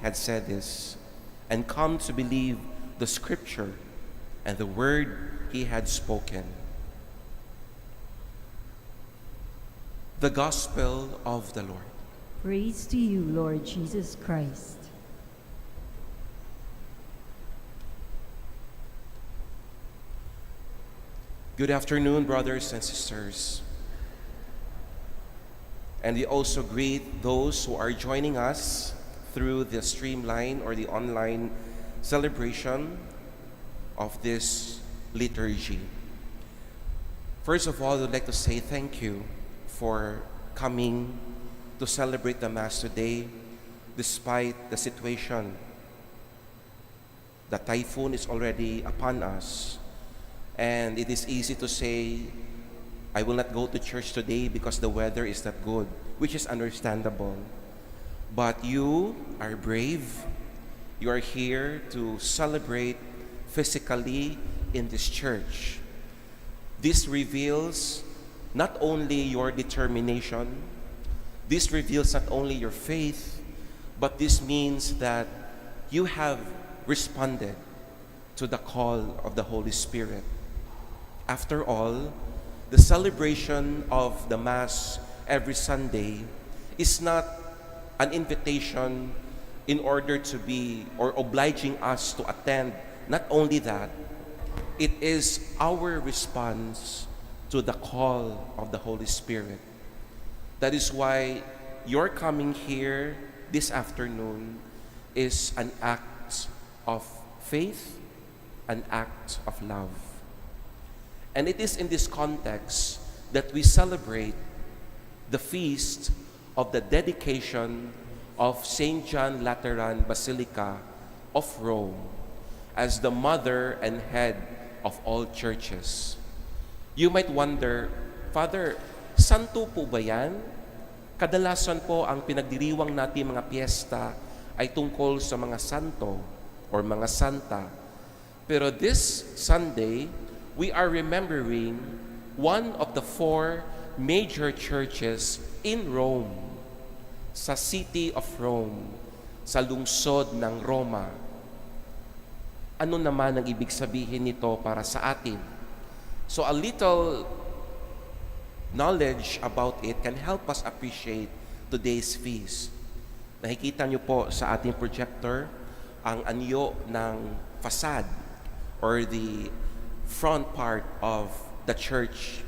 had said this and come to believe the scripture and the word he had spoken. The Gospel of the Lord. Praise to you, Lord Jesus Christ. Good afternoon, brothers and sisters. And we also greet those who are joining us through the streamline or the online celebration of this liturgy. First of all, I'd like to say thank you for coming to celebrate the Mass today despite the situation. The typhoon is already upon us, and it is easy to say, I will not go to church today because the weather is not good, which is understandable. But you are brave. You are here to celebrate physically in this church. This reveals not only your determination, this reveals not only your faith, but this means that you have responded to the call of the Holy Spirit. After all, the celebration of the Mass every Sunday is not an invitation in order to be or obliging us to attend. Not only that, it is our response to the call of the Holy Spirit. That is why your coming here this afternoon is an act of faith, an act of love. And it is in this context that we celebrate the feast of the dedication of St. John Lateran Basilica of Rome as the mother and head of all churches. You might wonder, Father, santo po ba yan? Kadalasan po ang pinagdiriwang natin mga piyesta ay tungkol sa mga santo or mga santa. Pero this Sunday, we are remembering one of the 4 major churches in Rome, sa city of Rome, sa lungsod ng Roma. Ano naman ang ibig sabihin nito para sa atin? So a little knowledge about it can help us appreciate today's feast. Nakikita niyo po sa ating projector ang anyo ng facade or the front part of the church.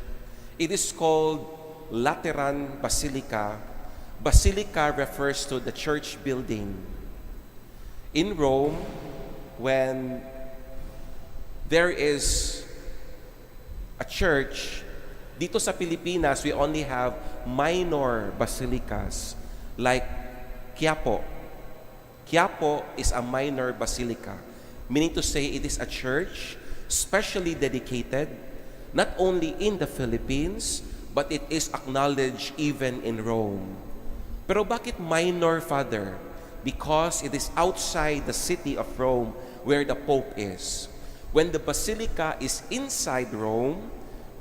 It is called Lateran Basilica. Basilica refers to the church building. In Rome, when there is a church, dito sa Pilipinas, we only have minor basilicas like Quiapo. Quiapo is a minor basilica, meaning to say it is a church specially dedicated not only in the Philippines, but it is acknowledged even in Rome. Pero bakit minor, Father? Because it is outside the city of Rome where the Pope is. When the basilica is inside Rome,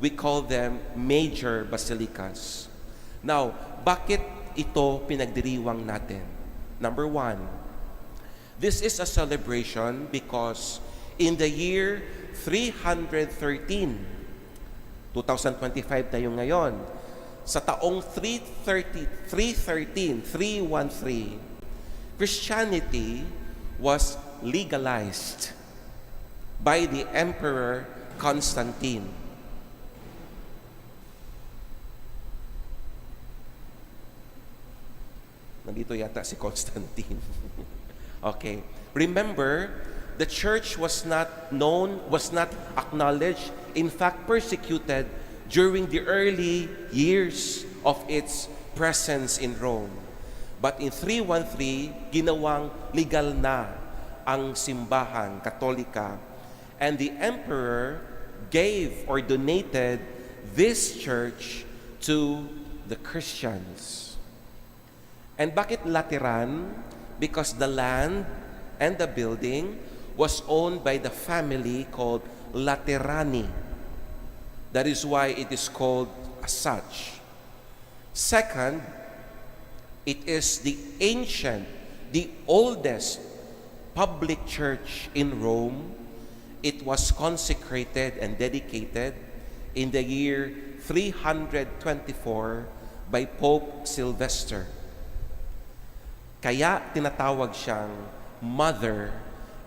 we call them major basilicas. Now, bakit ito pinagdiriwang natin? Number 1, this is a celebration because in the year 313, 2025 tayo ngayon, sa taong 313, Christianity was legalized by the Emperor Constantine. Nandito yata si Constantine. Okay. Remember, the church was not known, was not acknowledged, in fact persecuted during the early years of its presence in Rome. But in 313, ginawang legal na ang simbahan katolika, and the emperor gave or donated this church to the Christians. And bakit Lateran? Because the land and the building was owned by the family called Laterani. That is why it is called as such. Second, it is the ancient the oldest public church in Rome. It was consecrated and dedicated in the year 324 by Pope Sylvester. Kaya tinatawag siyang mother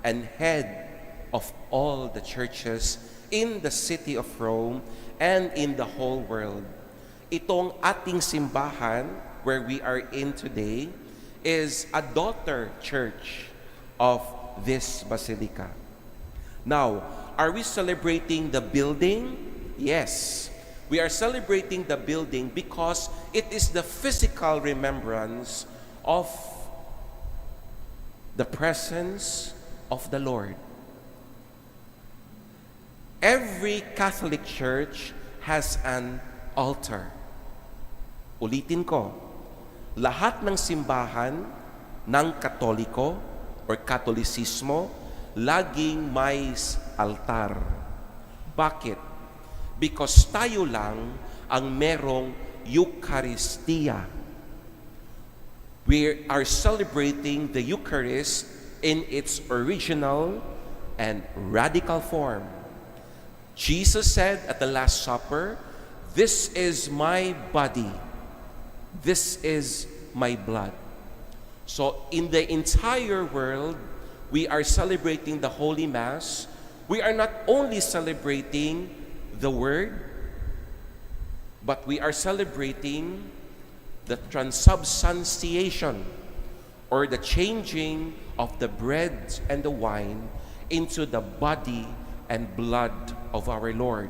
and head of all the churches in the city of Rome and in the whole world. Itong ating simbahan where we are in today is a daughter church of this basilica. Now, are we celebrating the building? Yes. We are celebrating the building because it is the physical remembrance of the presence of the Lord. Every Catholic church has an altar. Ulitin ko, lahat ng simbahan ng Katoliko or Katolisismo, laging may altar. Bakit? Because tayo lang ang merong Eucharistia. We are celebrating the Eucharist in its original and radical form. Jesus said at the Last Supper, "This is my body. This is my blood." So in the entire world, we are celebrating the Holy Mass. We are not only celebrating the Word, but we are celebrating the transubstantiation or the changing of the bread and the wine into the body and blood of our Lord.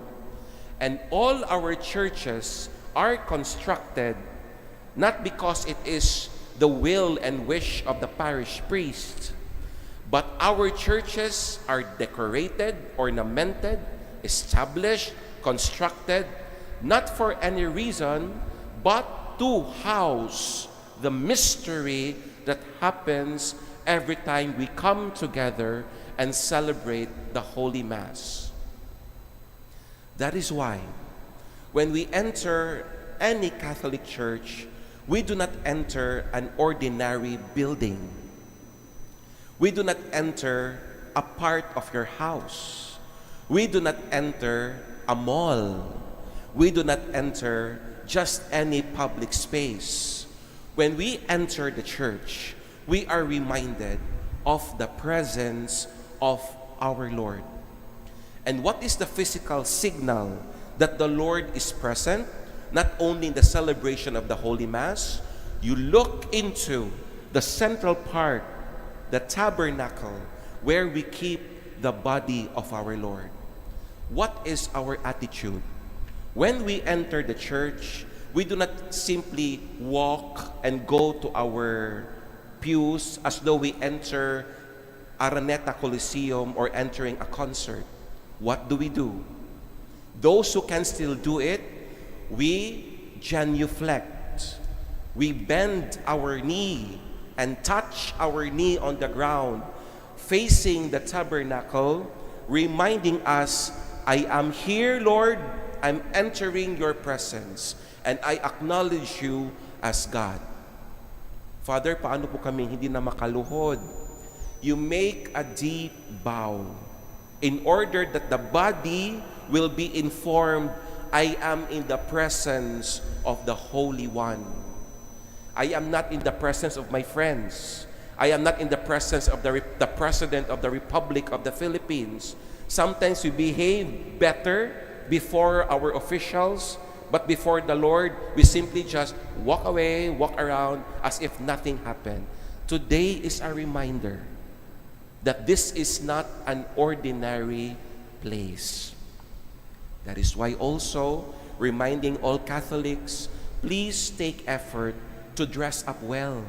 And all our churches are constructed not because it is the will and wish of the parish priest, but our churches are decorated, ornamented, established, constructed, not for any reason, but to house the mystery that happens every time we come together and celebrate the Holy Mass. That is why when we enter any Catholic church, we do not enter an ordinary building. We do not enter a part of your house. We do not enter a mall. We do not enter just any public space. When we enter the church, we are reminded of the presence of our Lord. And what is the physical signal that the Lord is present? Not only in the celebration of the Holy Mass, you look into the central part, the tabernacle, where we keep the body of our Lord. What is our attitude? When we enter the church, we do not simply walk and go to our pews as though we enter Araneta Coliseum or entering a concert. What do? Those who can still do it, we genuflect. We bend our knee and touch our knee on the ground, facing the tabernacle, reminding us, I am here, Lord. I'm entering your presence, and I acknowledge you as God. Father, paano po kami hindi na makaluhod? You make a deep bow in order that the body will be informed, I am in the presence of the Holy One. I am not in the presence of my friends. I am not in the presence of the President of the Republic of the Philippines. Sometimes we behave better before our officials, but before the Lord, we simply just walk away, walk around as if nothing happened. Today is a reminder that this is not an ordinary place. That is why also, reminding all Catholics, please take effort to dress up well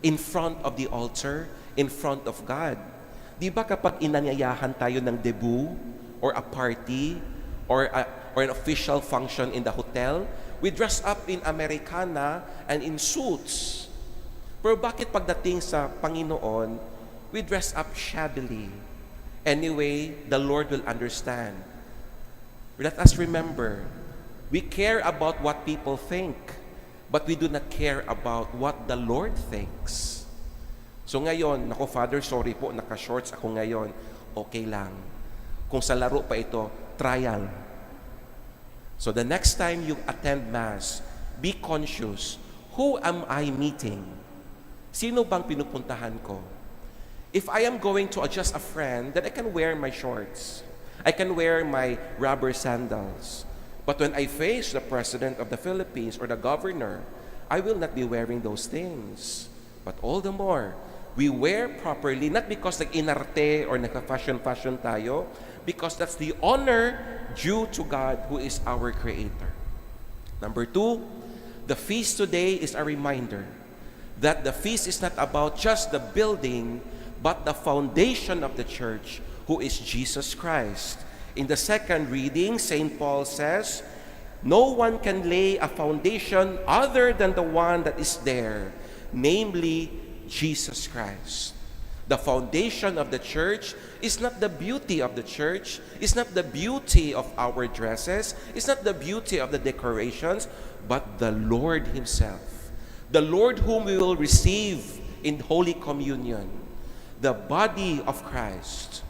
in front of the altar, in front of God. Di ba kapag inanyayahan tayo ng debut or a party or an official function in the hotel, we dress up in Americana and in suits. Pero bakit pagdating sa Panginoon, we dress up shabbily? Anyway, the Lord will understand. Let us remember, we care about what people think, but we do not care about what the Lord thinks. So ngayon, nako Father, sorry po, naka-shorts ako ngayon. Okay lang. Kung sa laro pa ito, trial. So the next time you attend Mass, be conscious, who am I meeting? Sino bang pinupuntahan ko? If I am going to just a friend, then I can wear my shorts. I can wear my rubber sandals. But when I face the President of the Philippines or the Governor, I will not be wearing those things. But all the more, we wear properly, not because nag-inarte or nagka-fashion tayo, because that's the honor due to God who is our Creator. Number 2, the feast today is a reminder that the feast is not about just the building, but the foundation of the church, who is Jesus Christ. In the second reading, St. Paul says, no one can lay a foundation other than the one that is there, namely Jesus Christ. The foundation of the church is not the beauty of the church, is not the beauty of our dresses, is not the beauty of the decorations, but the Lord Himself. The Lord whom we will receive in Holy Communion, the body of Christ.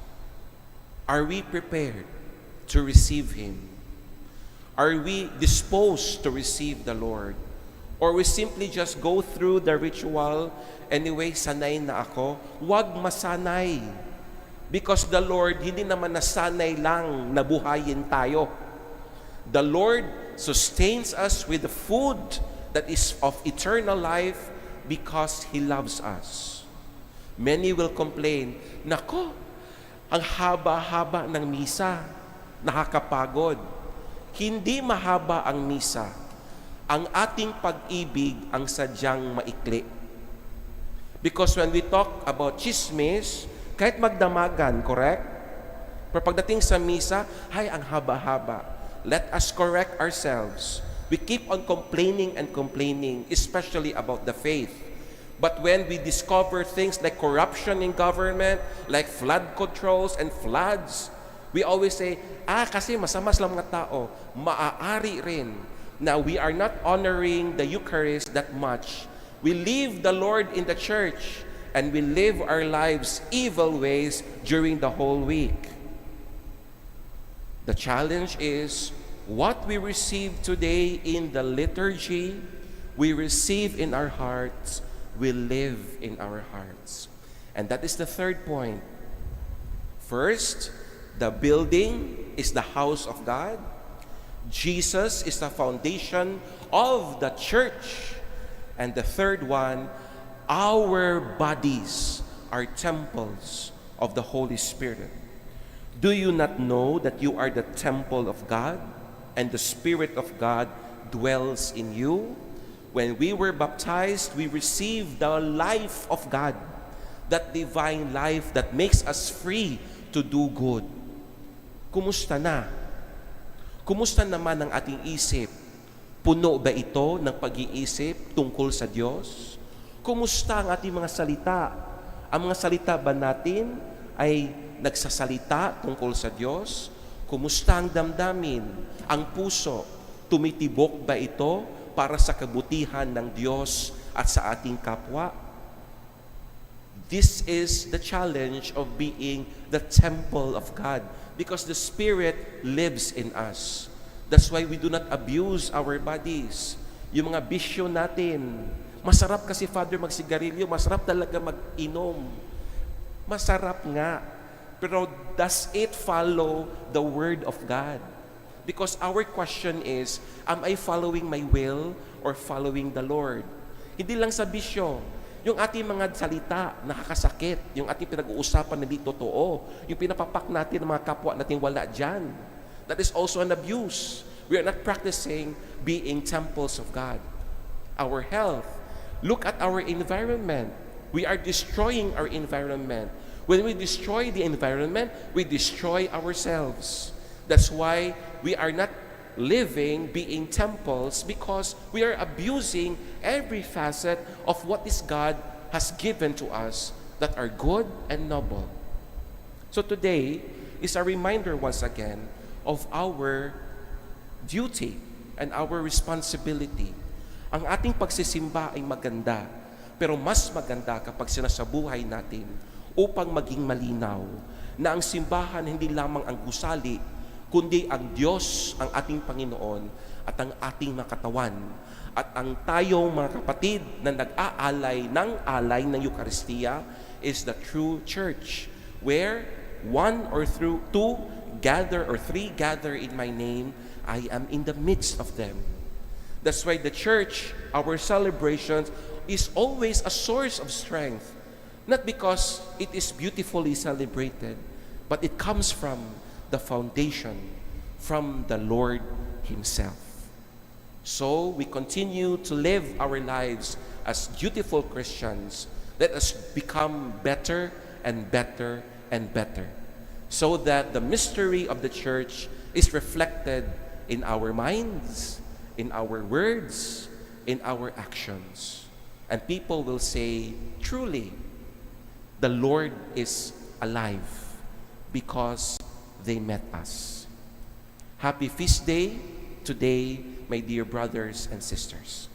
Are we prepared to receive Him? Are we disposed to receive the Lord? Or we simply just go through the ritual, anyway, sanay na ako. Huwag masanay. Because the Lord, hindi naman nasanay lang na buhayin tayo. The Lord sustains us with the food that is of eternal life because He loves us. Many will complain, nako, ang haba-haba ng misa, nakakapagod. Hindi mahaba ang misa. Ang ating pag-ibig ang sadyang maikli. Because when we talk about chismis, kahit magdamagan, correct? Pero pagdating sa misa, ay, ang haba-haba. Let us correct ourselves. We keep on complaining and complaining, especially about the faith. But when we discover things like corruption in government, like flood controls and floods, we always say, kasi masama sila mga tao, maaari rin na we are not honoring the Eucharist that much. We leave the Lord in the church and we live our lives evil ways during the whole week. The challenge is what we receive today in the liturgy, we receive in our hearts, we live in our hearts. And that is the third point. First, the building is the house of God. Jesus is the foundation of the church. And the third one, our bodies are temples of the Holy Spirit. Do you not know that you are the temple of God and the Spirit of God dwells in you? When we were baptized, we received the life of God, that divine life that makes us free to do good. Kumusta na? Kumusta naman ang ating isip? Puno ba ito ng pag-iisip tungkol sa Diyos? Kumusta ang ating mga salita? Ang mga salita ba natin ay nagsasalita tungkol sa Diyos? Kumusta ang damdamin? Ang puso, tumitibok ba ito para sa kabutihan ng Diyos at sa ating kapwa? This is the challenge of being the temple of God, because the Spirit lives in us. That's why we do not abuse our bodies. Yung mga bisyo natin, masarap kasi, Father, magsigarilyo, masarap talaga mag-inom. Masarap nga. Pero does it follow the Word of God? Because our question is, am I following my will or following the Lord? Hindi lang sa bisyo. Yung ating mga salita, nakakasakit. Yung ating pinag-uusapan na hindi totoo. Yung pinapapak natin ng mga kapwa natin wala dyan. That is also an abuse. We are not practicing being temples of God. Our health. Look at our environment. We are destroying our environment. When we destroy the environment, we destroy ourselves. That's why we are not living, being temples, because we are abusing every facet of what is God has given to us that are good and noble. So today is a reminder once again of our duty and our responsibility. Ang ating pagsisimba ay maganda, Pero mas maganda kapag sinasabuhay natin upang maging malinaw na ang simbahan hindi lamang ang gusali, kundi ang Diyos, ang ating Panginoon at ang ating mga katawan. At ang tayong mga kapatid na nag-aalay ng alay ng Eucharistia is the true church, where one or through two gather or three gather in my name, I am in the midst of them. That's why the church, our celebrations, is always a source of strength. Not because it is beautifully celebrated, but it comes from the foundation, from the Lord Himself. So we continue to live our lives as dutiful Christians. Let us become better and better and better, so that the mystery of the church is reflected in our minds, in our words, in our actions. And people will say, truly, the Lord is alive because they met us. Happy feast day today, my dear brothers and sisters.